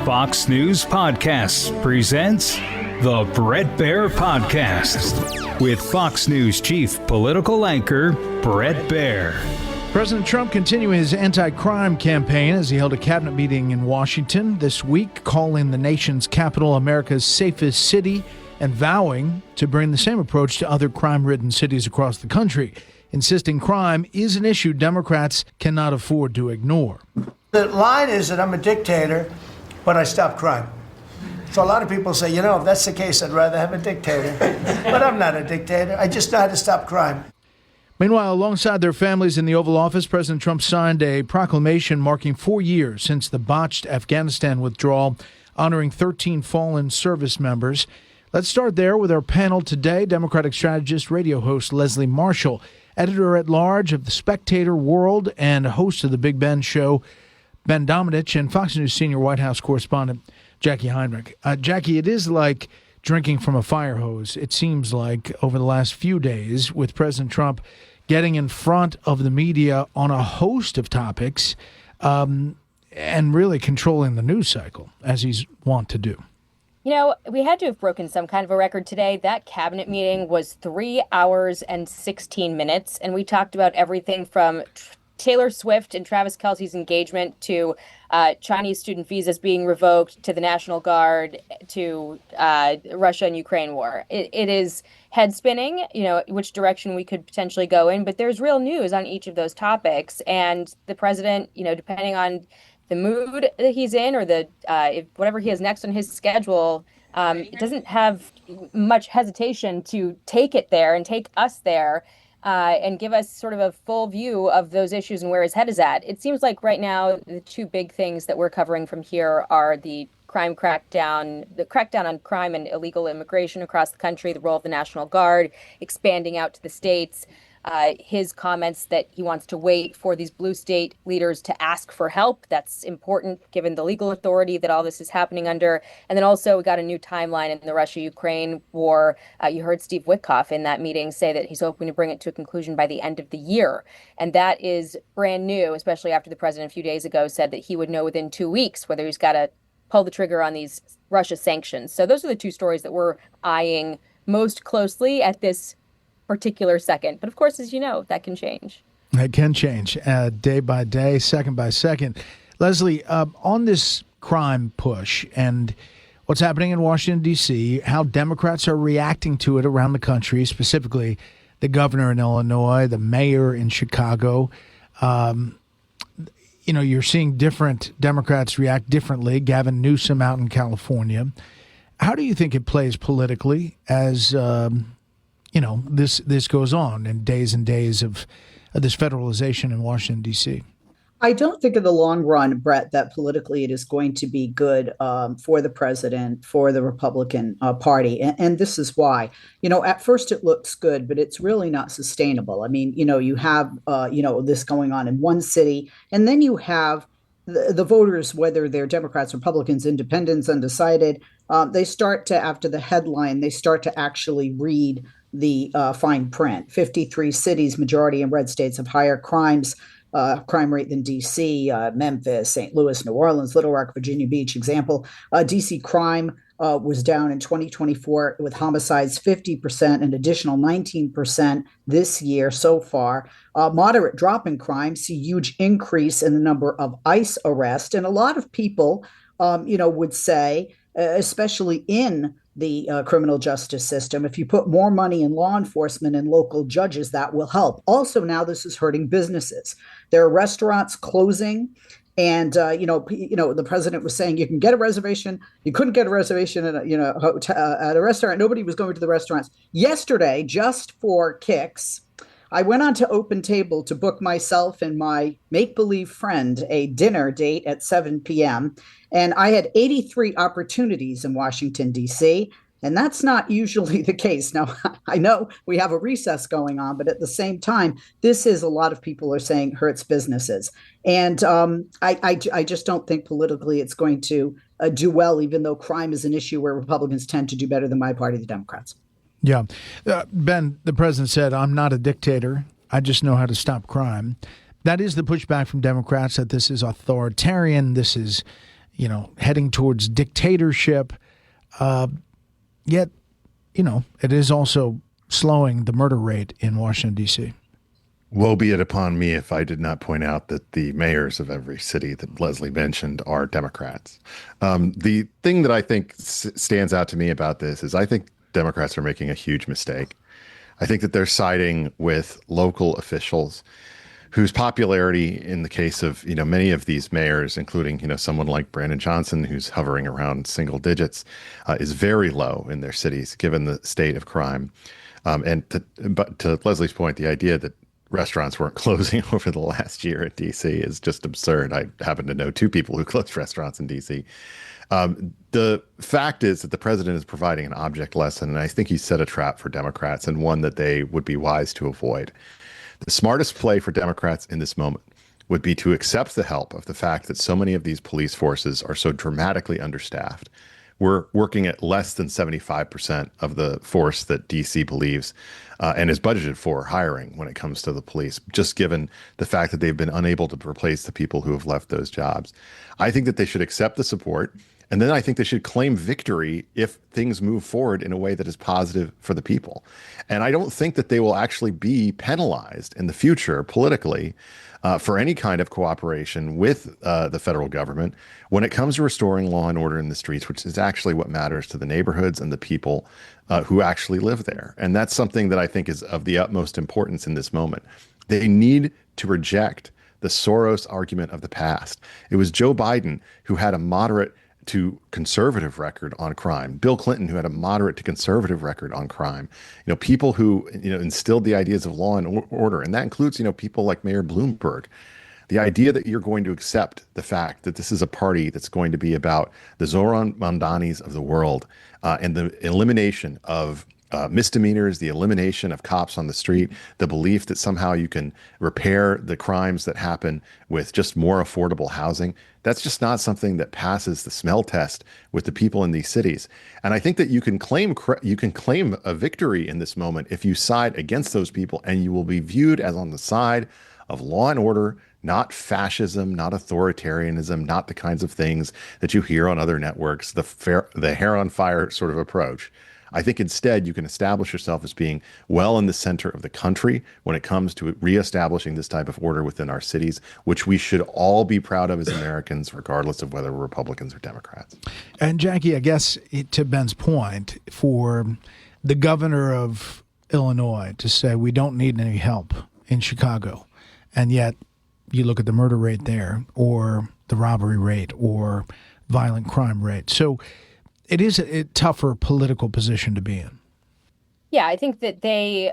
Fox News Podcasts presents the Bret Baier Podcast with Fox News chief political anchor Bret Baier. President Trump continuing his anti-crime campaign as he held a cabinet meeting in Washington this week, calling the nation's capital America's safest city and vowing to bring the same approach to other crime-ridden cities across the country, insisting crime is an issue Democrats cannot afford to ignore. The line is that I'm a dictator, but I stop crime. So a lot of people say, if that's the case, I'd rather have a dictator. But I'm not a dictator. I just know how to stop crime. Meanwhile, alongside their families in the Oval Office, President Trump signed a proclamation marking 4 years since the botched Afghanistan withdrawal, honoring 13 fallen service members. Let's start there with our panel today. Democratic strategist, radio host Leslie Marshall, editor-at-large of the Spectator World and host of the Big Ben Show, Ben Domenech, and Fox News senior White House correspondent Jacqui Heinrich. Jacqui, it is like drinking from a fire hose, it seems like, over the last few days, with President Trump getting in front of the media on a host of topics and really controlling the news cycle, as he's wont to do. We had to have broken some kind of a record today. That cabinet meeting was 3 hours and 16 minutes, and we talked about everything from Taylor Swift and Travis Kelce's engagement to Chinese student visas being revoked, to the National Guard, to Russia and Ukraine war. It is head spinning, which direction we could potentially go in. But there's real news on each of those topics. And the president, depending on the mood that he's in or whatever he has next on his schedule, doesn't have much hesitation to take it there and take us there. And give us sort of a full view of those issues and where his head is at. It seems like right now the two big things that we're covering from here are the crackdown on crime and illegal immigration across the country, the role of the National Guard, expanding out to the states, his comments that he wants to wait for these blue state leaders to ask for help. That's important given the legal authority that all this is happening under. And then also we got a new timeline in the Russia-Ukraine war. You heard Steve Witkoff in that meeting say that he's hoping to bring it to a conclusion by the end of the year. And that is brand new, especially after the president a few days ago said that he would know within 2 weeks whether he's got to pull the trigger on these Russia sanctions. So those are the two stories that we're eyeing most closely at this particular second. But of course, as you know, that can change. It can change day by day, second by second. Leslie, on this crime push and what's happening in Washington, D.C., how Democrats are reacting to it around the country, specifically the governor in Illinois, the mayor in Chicago. You're seeing different Democrats react differently. Gavin Newsom out in California. How do you think it plays politically as this goes on in days and days of this federalization in Washington, D.C.? I don't think in the long run, Brett, that politically it is going to be good for the president, for the Republican Party. And this is why. At first it looks good, but it's really not sustainable. I mean, you have, this going on in one city, and then you have the voters, whether they're Democrats, Republicans, independents, undecided, they start to, after the headline, they start to actually read the fine print. 53 cities, majority in red states, have higher crime rate than D.C., Memphis, St. Louis, New Orleans, Little Rock, Virginia Beach. Example, D.C. crime was down in 2024 with homicides 50%, an additional 19% this year so far. Moderate drop in crime, see huge increase in the number of ICE arrests. And a lot of people, would say, especially in the criminal justice system, if you put more money in law enforcement and local judges, that will help. Also, now this is hurting businesses. There are restaurants closing. And, the president was saying you can get a reservation. You couldn't get a reservation at at a restaurant. Nobody was going to the restaurants. Yesterday, just for kicks, I went on to Open Table to book myself and my make-believe friend a dinner date at 7 p.m. And I had 83 opportunities in Washington, D.C., and that's not usually the case. Now, I know we have a recess going on, but at the same time, this is, a lot of people are saying, hurts businesses. And I just don't think politically it's going to do well, even though crime is an issue where Republicans tend to do better than my party, the Democrats. Yeah. Ben, the president said, I'm not a dictator. I just know how to stop crime. That is the pushback from Democrats, that this is authoritarian. This is, heading towards dictatorship. Yet, it is also slowing the murder rate in Washington, D.C. Woe be it upon me if I did not point out that the mayors of every city that Leslie mentioned are Democrats. The thing that I think stands out to me about this is I think Democrats are making a huge mistake. I think that they're siding with local officials whose popularity in the case of, many of these mayors, including, someone like Brandon Johnson, who's hovering around single digits, is very low in their cities, given the state of crime. But to Leslie's point, the idea that restaurants weren't closing over the last year in D.C. is just absurd. I happen to know two people who closed restaurants in D.C. The fact is that the president is providing an object lesson, and I think he set a trap for Democrats, and one that they would be wise to avoid. The smartest play for Democrats in this moment would be to accept the help of the fact that so many of these police forces are so dramatically understaffed. We're working at less than 75% of the force that DC believes and is budgeted for hiring when it comes to the police, just given the fact that they've been unable to replace the people who have left those jobs. I think that they should accept the support. And then I think they should claim victory if things move forward in a way that is positive for the people. And I don't think that they will actually be penalized in the future politically for any kind of cooperation with the federal government when it comes to restoring law and order in the streets, which is actually what matters to the neighborhoods and the people who actually live there. And that's something that I think is of the utmost importance in this moment. They need to reject the Soros argument of the past. It was Joe Biden who had a moderate to conservative record on crime. Bill Clinton, who had a moderate to conservative record on crime. People who, instilled the ideas of law and order. And that includes, people like Mayor Bloomberg. The idea that you're going to accept the fact that this is a party that's going to be about the Zoran Mandanis of the world and the elimination of misdemeanors, the elimination of cops on the street, the belief that somehow you can repair the crimes that happen with just more affordable housing. That's just not something that passes the smell test with the people in these cities. And I think that you can claim a victory in this moment if you side against those people, and you will be viewed as on the side of law and order, not fascism, not authoritarianism, not the kinds of things that you hear on other networks, the hair on fire sort of approach. I think instead you can establish yourself as being well in the center of the country when it comes to reestablishing this type of order within our cities, which we should all be proud of as Americans, regardless of whether we're Republicans or Democrats. And Jacqui, I guess to Ben's point, for the governor of Illinois to say we don't need any help in Chicago, and yet you look at the murder rate there, or the robbery rate, or violent crime rate. So it is a tougher political position to be in. Yeah, I think that they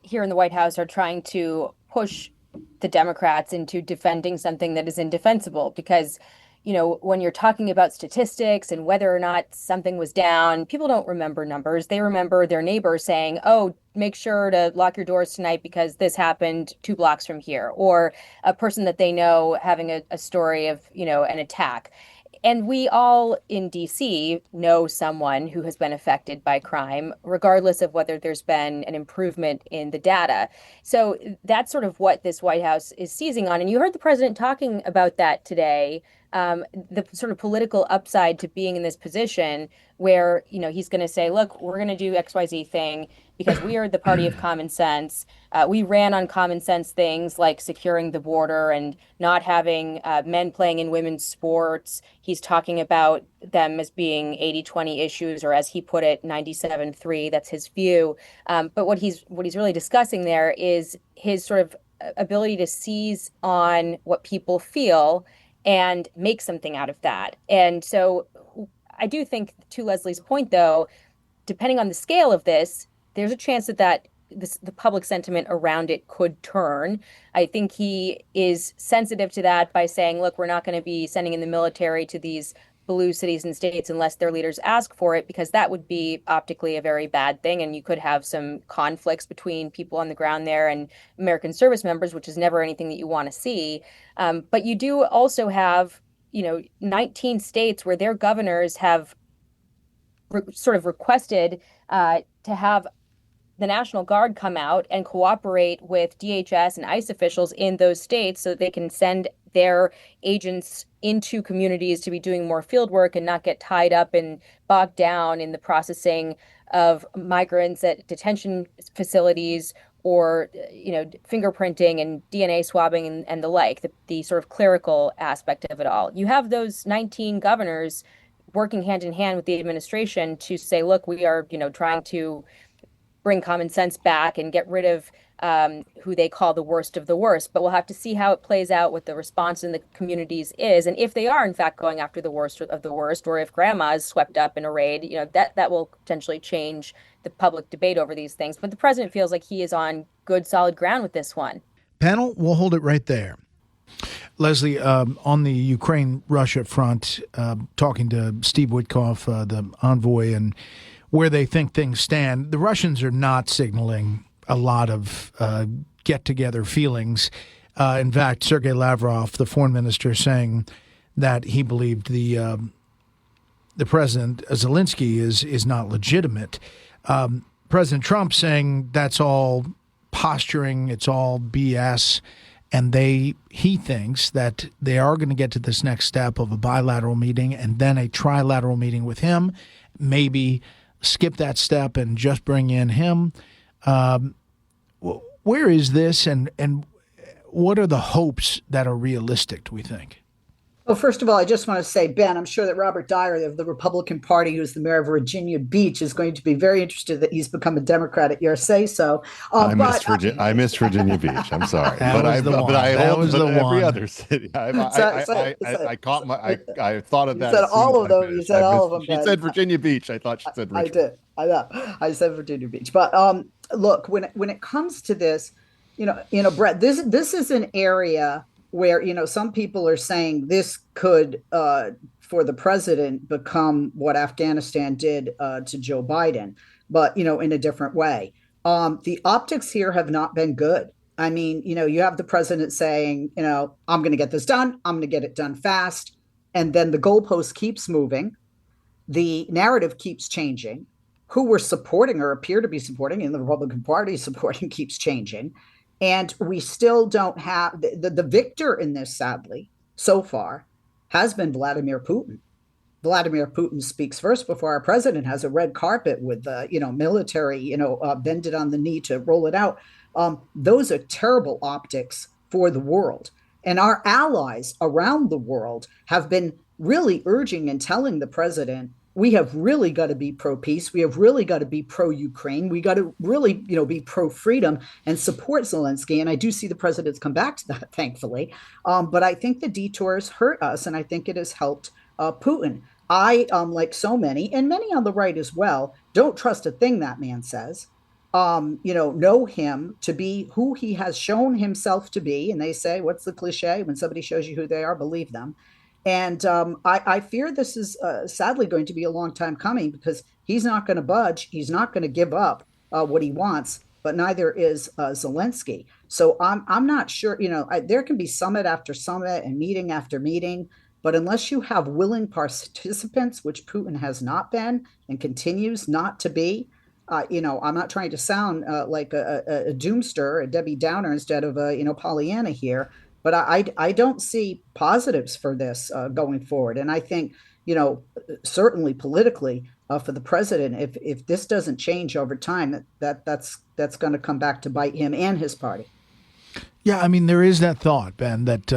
here in the White House are trying to push the Democrats into defending something that is indefensible because, when you're talking about statistics and whether or not something was down, people don't remember numbers. They remember their neighbor saying, oh, make sure to lock your doors tonight because this happened 2 blocks from here, or a person that they know having a story of, an attack. And we all in D.C. know someone who has been affected by crime, regardless of whether there's been an improvement in the data. So that's sort of what this White House is seizing on. And you heard the president talking about that today, the sort of political upside to being in this position where, he's going to say, look, we're going to do XYZ thing because we are the party of common sense. We ran on common sense things like securing the border and not having men playing in women's sports. He's talking about them as being 80-20 issues, or as he put it, 97-3. That's his view. But what he's really discussing there is his sort of ability to seize on what people feel and make something out of that. And so I do think, to Leslie's point, though, depending on the scale of this, there's a chance that the public sentiment around it could turn. I think he is sensitive to that by saying, look, we're not going to be sending in the military to these blue cities and states unless their leaders ask for it, because that would be optically a very bad thing. And you could have some conflicts between people on the ground there and American service members, which is never anything that you want to see. But you do also have, 19 states where their governors have sort of requested to have the National Guard come out and cooperate with DHS and ICE officials in those states so that they can send their agents into communities to be doing more field work and not get tied up and bogged down in the processing of migrants at detention facilities or, fingerprinting and DNA swabbing and the like, the sort of clerical aspect of it all. You have those 19 governors working hand in hand with the administration to say, look, we are, trying to bring common sense back and get rid of who they call the worst of the worst. But we'll have to see how it plays out, what the response in the communities is. And if they are, in fact, going after the worst of the worst, or if grandma is swept up in a raid, that will potentially change the public debate over these things. But the president feels like he is on good, solid ground with this one. Panel, we'll hold it right there. Leslie, on the Ukraine-Russia front, talking to Steve Witkoff, the envoy, and where they think things stand, the Russians are not signaling a lot of get-together feelings. In fact, Sergei Lavrov, the foreign minister, saying that he believed the president, Zelensky, is not legitimate. President Trump saying that's all posturing, it's all BS, and he thinks that they are going to get to this next step of a bilateral meeting and then a trilateral meeting with him, maybe skip that step and just bring in him. Where is this, and what are the hopes that are realistic, do we think? Well, first of all, I just want to say, Ben, I'm sure that Robert Dyer of the Republican Party, who's the mayor of Virginia Beach, is going to be very interested that he's become a Democrat at your say-so. I missed Virginia Beach. I'm sorry, but every other city. I thought of that. You said all of them. You said all of them. She said Virginia Beach. I thought she said Richmond. I did. I know. I said Virginia Beach. But look, when it comes to this, Brett, this is an area where, some people are saying this could, for the president, become what Afghanistan did to Joe Biden, but, in a different way. The optics here have not been good. I mean, you have the president saying, I'm going to get this done. I'm going to get it done fast. And then the goalpost keeps moving. The narrative keeps changing. Who we're supporting or appear to be supporting in the Republican Party supporting keeps changing. And we still don't have the victor in this, sadly, so far, has been Vladimir Putin. Vladimir Putin speaks first before our president has a red carpet with, military, bended on the knee to roll it out. Those are terrible optics for the world. And our allies around the world have been really urging and telling the president, we have really got to be pro-peace. We have really got to be pro-Ukraine. We got to really, be pro-freedom and support Zelensky. And I do see the president's come back to that, thankfully. But I think the detours hurt us, and I think it has helped Putin. I, like so many, and many on the right as well, don't trust a thing that man says. Know him to be who he has shown himself to be. And they say, what's the cliche? When somebody shows you who they are, believe them. And I fear this is sadly going to be a long time coming because he's not going to budge. He's not going to give up what he wants, but neither is Zelensky. So I'm not sure, there can be summit after summit and meeting after meeting, but unless you have willing participants, which Putin has not been and continues not to be, I'm not trying to sound like a doomster, a Debbie Downer instead of a, Pollyanna here. But I don't see positives for this going forward. And I think, certainly politically for the president, if this doesn't change over time, that's going to come back to bite him and his party. Yeah, I mean, there is that thought, Ben, that,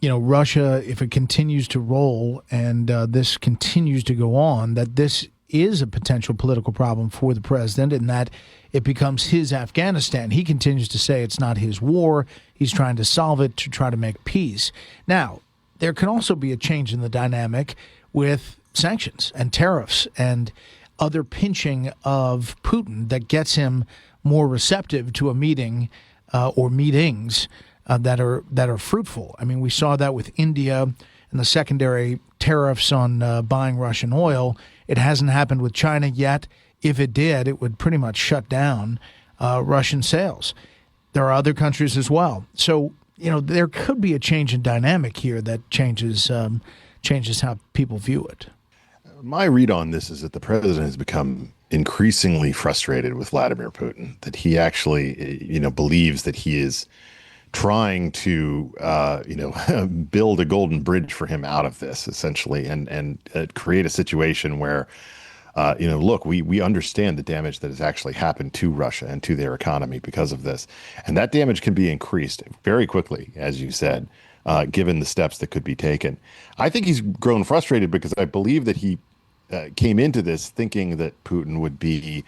Russia, if it continues to roll and this continues to go on, that this is a potential political problem for the president and that it becomes his Afghanistan. He continues to say it's not his war. He's trying to solve it to try to make peace. Now, there can also be a change in the dynamic with sanctions and tariffs and other pinching of Putin that gets him more receptive to a meeting or meetings that are fruitful. I mean, we saw that with India and the secondary tariffs on buying Russian oil. It hasn't happened with China yet. If it did, it would pretty much shut down Russian sales. There are other countries as well. So, there could be a change in dynamic here that changes how people view it. My read on this is that the president has become increasingly frustrated with Vladimir Putin, that he actually, believes that he is trying to, build a golden bridge for him out of this, essentially, and create a situation where, look, we understand the damage that has actually happened to Russia and to their economy because of this. And that damage can be increased very quickly, as you said, given the steps that could be taken. I think he's grown frustrated because I believe that he came into this thinking that Putin would be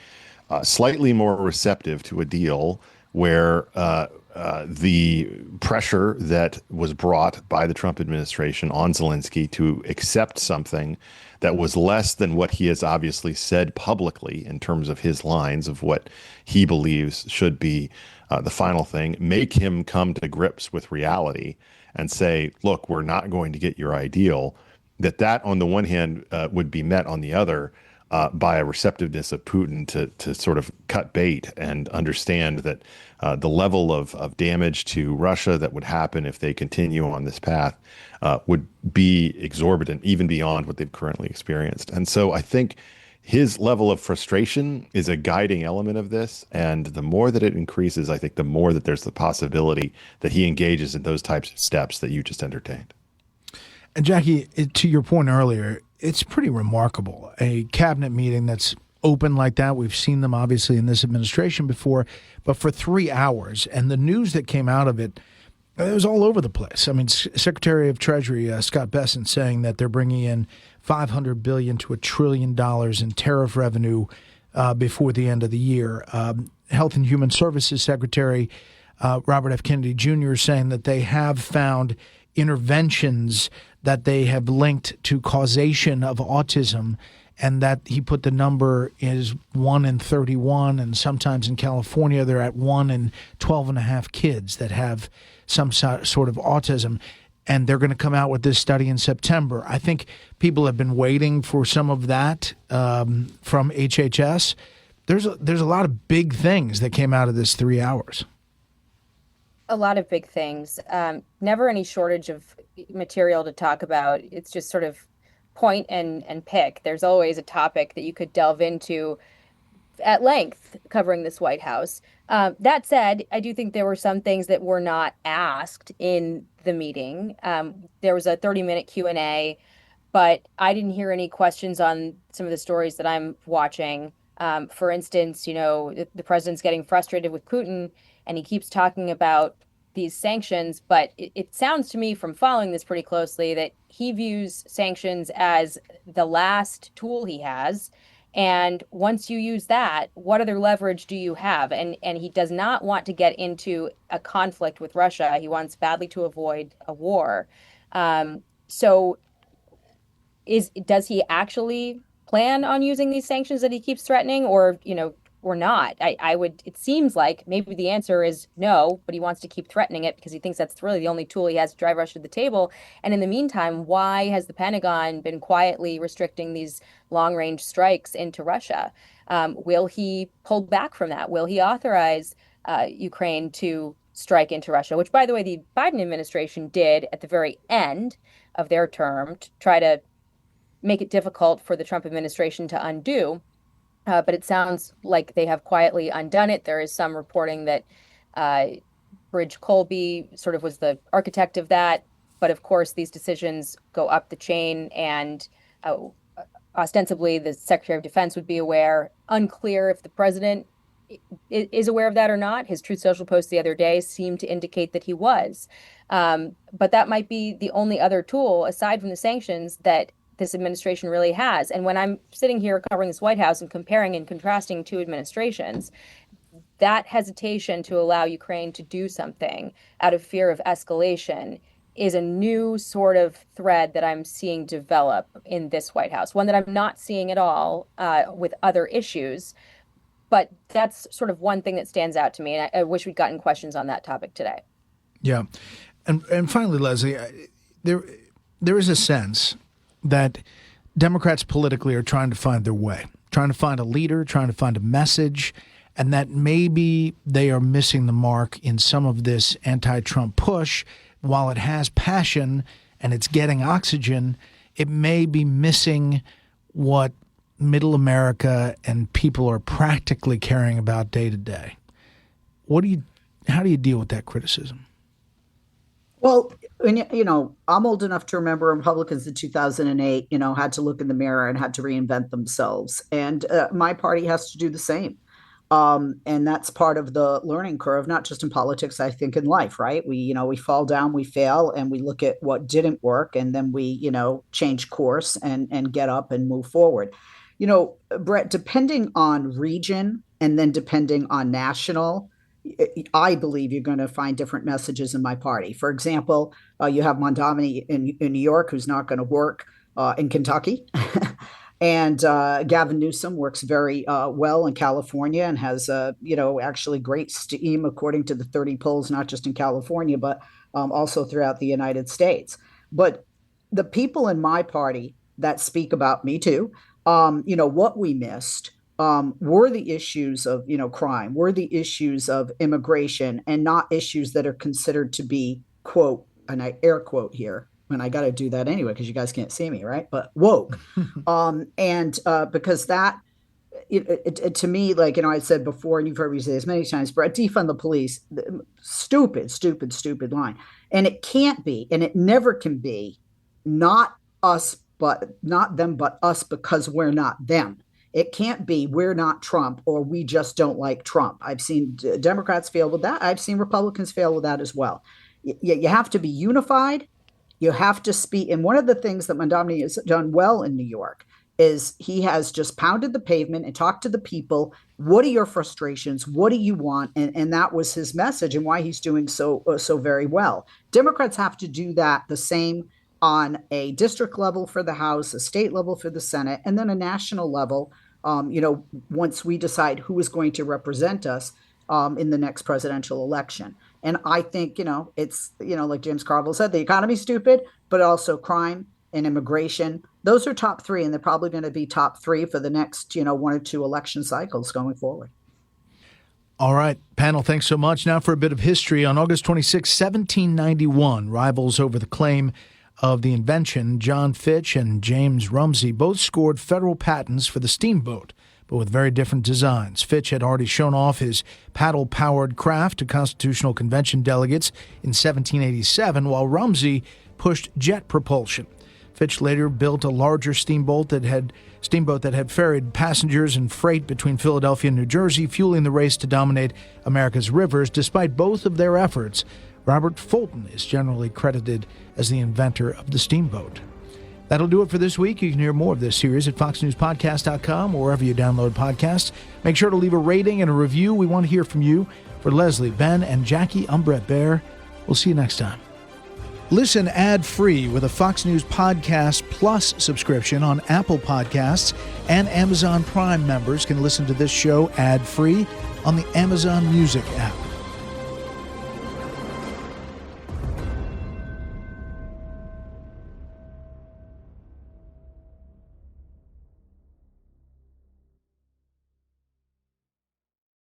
slightly more receptive to a deal where the pressure that was brought by the Trump administration on Zelensky to accept something that was less than what he has obviously said publicly in terms of his lines of what he believes should be the final thing, make him come to grips with reality and say, look, we're not going to get your ideal, that on the one hand would be met on the other by a receptiveness of Putin to sort of cut bait and understand that the level of damage to Russia that would happen if they continue on this path would be exorbitant, even beyond what they've currently experienced. And so I think his level of frustration is a guiding element of this. And the more that it increases, I think the more that there's the possibility that he engages in those types of steps that you just entertained. And Jacqui, to your point earlier, it's pretty remarkable. A cabinet meeting that's open like that. We've seen them obviously in this administration before, but for 3 hours. And the news that came out of it, it was all over the place. I mean, Secretary of Treasury Scott Bessent saying that they're bringing in $500 billion to $1 trillion in tariff revenue before the end of the year. Health and Human Services Secretary Robert F. Kennedy Jr. saying that they have found interventions that they have linked to causation of autism, and that he put the number is 1 in 31, and sometimes in California they're at 1 in 12 and a half kids that have some sort of autism, and they're going to come out with this study in September. I think people have been waiting for some of that from HHS. There's a lot of big things that came out of this 3 hours. A lot of big things. Never any shortage of material to talk about. It's just sort of point and pick. There's always a topic that you could delve into at length covering this White House. That said, I do think there were some things that were not asked in the meeting. There was a 30-minute Q&A, but I didn't hear any questions on some of the stories that I'm watching. For instance, the president's getting frustrated with Putin, and he keeps talking about these sanctions, but it sounds to me from following this pretty closely that he views sanctions as the last tool he has. And once you use that, what other leverage do you have? And he does not want to get into a conflict with Russia. He wants badly to avoid a war. So does he actually plan on using these sanctions that he keeps threatening, or not? It seems like maybe the answer is no, but he wants to keep threatening it because he thinks that's really the only tool he has to drive Russia to the table. And in the meantime, why has the Pentagon been quietly restricting these long-range strikes into Russia? Will he pull back from that? Will he authorize Ukraine to strike into Russia, which, by the way, the Biden administration did at the very end of their term to try to make it difficult for the Trump administration to undo? But it sounds like they have quietly undone it. There is some reporting that Bridge Colby sort of was the architect of that. But of course, these decisions go up the chain, and ostensibly the Secretary of Defense would be aware. Unclear if the president is aware of that or not. His Truth Social post the other day seemed to indicate that he was. But that might be the only other tool, aside from the sanctions, that this administration really has. And when I'm sitting here covering this White House and comparing and contrasting two administrations, that hesitation to allow Ukraine to do something out of fear of escalation is a new sort of thread that I'm seeing develop in this White House, one that I'm not seeing at all with other issues. But that's sort of one thing that stands out to me. And I wish we'd gotten questions on that topic today. Yeah. And finally, Leslie, there is a sense that Democrats politically are trying to find their way, trying to find a leader, trying to find a message, and that maybe they are missing the mark in some of this anti-Trump push. While it has passion and it's getting oxygen, it may be missing what middle America and people are practically caring about day to day. How do you deal with that criticism? Well, I'm old enough to remember Republicans in 2008, had to look in the mirror and had to reinvent themselves. And my party has to do the same. And that's part of the learning curve, not just in politics, I think in life, right? We fall down, we fail, and we look at what didn't work, and then we, change course and get up and move forward. Brett, depending on region and then depending on national, I believe you're going to find different messages in my party. For example, you have Mondomini in New York, who's not going to work in Kentucky. And Gavin Newsom works very well in California and has, actually great steam, according to the 30 polls, not just in California, but also throughout the United States. But the people in my party that speak about me too, what we missed were the issues of, crime, were the issues of immigration, and not issues that are considered to be, quote, and I air quote here, and I got to do that anyway because you guys can't see me, right? But woke. Because that, to me, like, I said before, and you've heard me say this many times, Brett, defund the police, stupid line. And it can't be, and it never can be, not us, but not them, but us, because we're not them. It can't be we're not Trump or we just don't like Trump. I've seen Democrats fail with that. I've seen Republicans fail with that as well. You have to be unified. You have to speak. And one of the things that Mondomini has done well in New York is he has just pounded the pavement and talked to the people. What are your frustrations? What do you want? And that was his message and why he's doing so very well. Democrats have to do that the same on a district level for the House, a state level for the Senate, and then a national level, once we decide who is going to represent us in the next presidential election. And I think, it's, like James Carville said, the economy's stupid, but also crime and immigration. Those are top three, and they're probably going to be top three for the next, one or two election cycles going forward. All right, panel, thanks so much. Now for a bit of history. On August 26, 1791, rivals over the claim of the invention, John Fitch and James Rumsey both scored federal patents for the steamboat, but with very different designs. Fitch had already shown off his paddle-powered craft to Constitutional Convention delegates in 1787, while Rumsey pushed jet propulsion. Fitch later built a larger steamboat that had ferried passengers and freight between Philadelphia and New Jersey, fueling the race to dominate America's rivers. Despite both of their efforts, Robert Fulton is generally credited as the inventor of the steamboat. That'll do it for this week. You can hear more of this series at foxnewspodcast.com or wherever you download podcasts. Make sure to leave a rating and a review. We want to hear from you. For Leslie, Ben, and Jacqui, I'm Brett Baer. We'll see you next time. Listen ad-free with a Fox News Podcast Plus subscription on Apple Podcasts, and Amazon Prime members can listen to this show ad-free on the Amazon Music app.